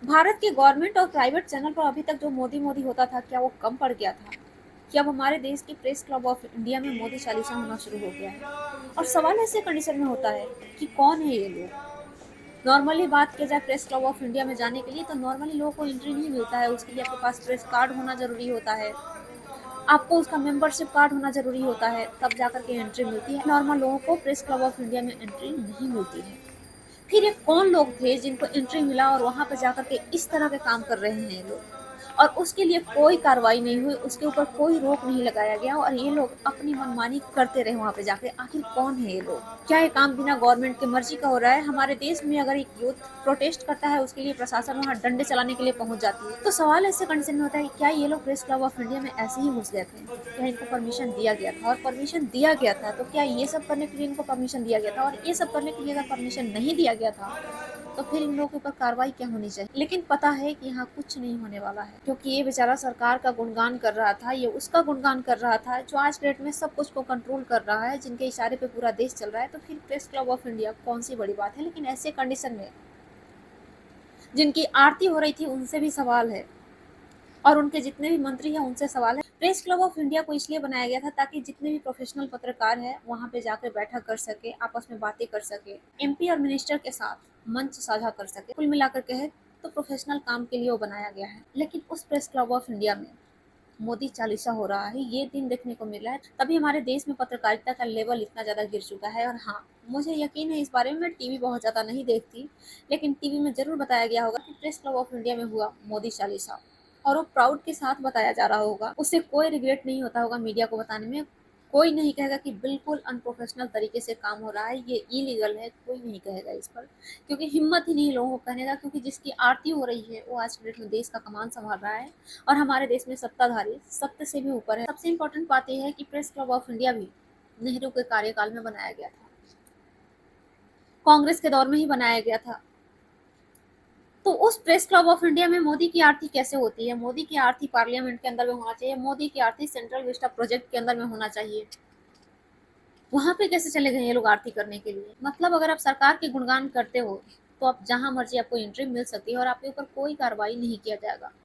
भारत के गवर्नमेंट और private channel पर अभी तक जो मोदी मोदी होता था, क्या वो कम पड़ गया था? कि अब हमारे देश की प्रेस क्लब ऑफ इंडिया में मोदी चालीसा होना शुरू हो गया है। और सवाल ऐसे कंडीशन में होता है कि कौन है ये लोग। नॉर्मली बात किया जाए प्रेस क्लब ऑफ इंडिया में जाने के लिए, तो नॉर्मली लोगों को एंट्री नहीं मिलता है। उसके लिए आपके पास प्रेस कार्ड होना जरूरी होता है, आपको उसका मेंबरशिप कार्ड होना जरूरी होता है, तब जाकर के एंट्री मिलती है। नॉर्मल लोगों को प्रेस क्लब ऑफ इंडिया में एंट्री नहीं मिलती है। फिर ये कौन लोग थे जिनको एंट्री मिला और वहां पर जाकर के इस तरह के काम कर रहे हैं ये लोग, और उसके लिए कोई कार्रवाई नहीं हुई, उसके ऊपर कोई रोक नहीं लगाया गया और ये लोग अपनी मनमानी करते रहे वहां पे जाके। आखिर कौन है ये लोग? क्या ये काम बिना गवर्नमेंट के मर्जी का हो रहा है? हमारे देश में अगर एक यूथ प्रोटेस्ट करता है, उसके लिए प्रशासन वहां डंडे चलाने के लिए पहुंच जाती है। तो सवाल ऐसे कंडीशन में होता है कि क्या ये लोग प्रेस क्लब ऑफ इंडिया में ऐसे ही घुस गए थे? क्या इनको परमिशन दिया गया था? और परमिशन दिया गया था तो क्या ये सब करने के लिए इनको परमिशन दिया गया था? और ये सब करने के लिए अगर परमिशन नहीं दिया गया था, तो फिर इन लोगों के ऊपर कार्रवाई क्या होनी चाहिए? लेकिन पता है कि यहाँ कुछ नहीं होने वाला है, क्योंकि ये बेचारा सरकार का गुणगान कर रहा था, ये उसका गुणगान कर रहा था जो आज के डेट में सब कुछ को कंट्रोल कर रहा है, जिनके इशारे पे पूरा देश चल रहा है। तो फिर प्रेस क्लब ऑफ इंडिया कौन सी बड़ी बात है? लेकिन ऐसे कंडीशन में जिनकी आरती हो रही थी उनसे भी सवाल है, और उनके जितने भी मंत्री हैं उनसे सवाल है। प्रेस क्लब ऑफ इंडिया को इसलिए बनाया गया था ताकि जितने भी प्रोफेशनल पत्रकार हैं वहां पे जाकर बैठक कर सके, आपस में बातें कर सके, एमपी और मिनिस्टर के साथ मंच साझा कर सके। कुल मिलाकर कहे तो प्रोफेशनल काम के लिए वो बनाया गया है। लेकिन उस प्रेस क्लब ऑफ इंडिया में मोदी चालीसा हो रहा है, ये दिन देखने को मिल रहा है। तभी हमारे देश में पत्रकारिता का लेवल इतना ज्यादा गिर चुका है। और हाँ, मुझे यकीन है इस बारे में, मैं टीवी बहुत ज्यादा नहीं देखती, लेकिन टीवी में जरूर बताया गया होगा कि प्रेस क्लब ऑफ इंडिया में हुआ मोदी चालीसा, और वो प्राउड के साथ बताया जा रहा होगा। उससे कोई रिग्रेट नहीं होता होगा मीडिया को बताने में। कोई नहीं कहेगा कि बिल्कुल अनप्रोफेशनल तरीके से काम हो रहा है, ये इलीगल है, कोई नहीं कहेगा इस पर। क्योंकि हिम्मत ही नहीं लोगों को कहने का, क्योंकि जिसकी आरती हो रही है वो आज के डेट में देश का कमान संभाल रहा है। और हमारे देश में सत्ताधारी सत्य से भी ऊपर है। सबसे इम्पोर्टेंट बात यह है कि प्रेस क्लब ऑफ इंडिया भी नेहरू के कार्यकाल में बनाया गया था, कांग्रेस के दौर में ही बनाया गया था। तो उस प्रेस क्लब ऑफ इंडिया में मोदी की आरती कैसे होती है? मोदी की आरती पार्लियामेंट के अंदर में होना चाहिए, मोदी की आरती सेंट्रल विस्टा प्रोजेक्ट के अंदर में होना चाहिए। वहां पे कैसे चले गए ये लोग आरती करने के लिए? मतलब अगर आप सरकार के गुणगान करते हो तो आप जहां मर्जी आपको एंट्री मिल सकती है और आपके ऊपर कोई कार्रवाई नहीं किया जाएगा।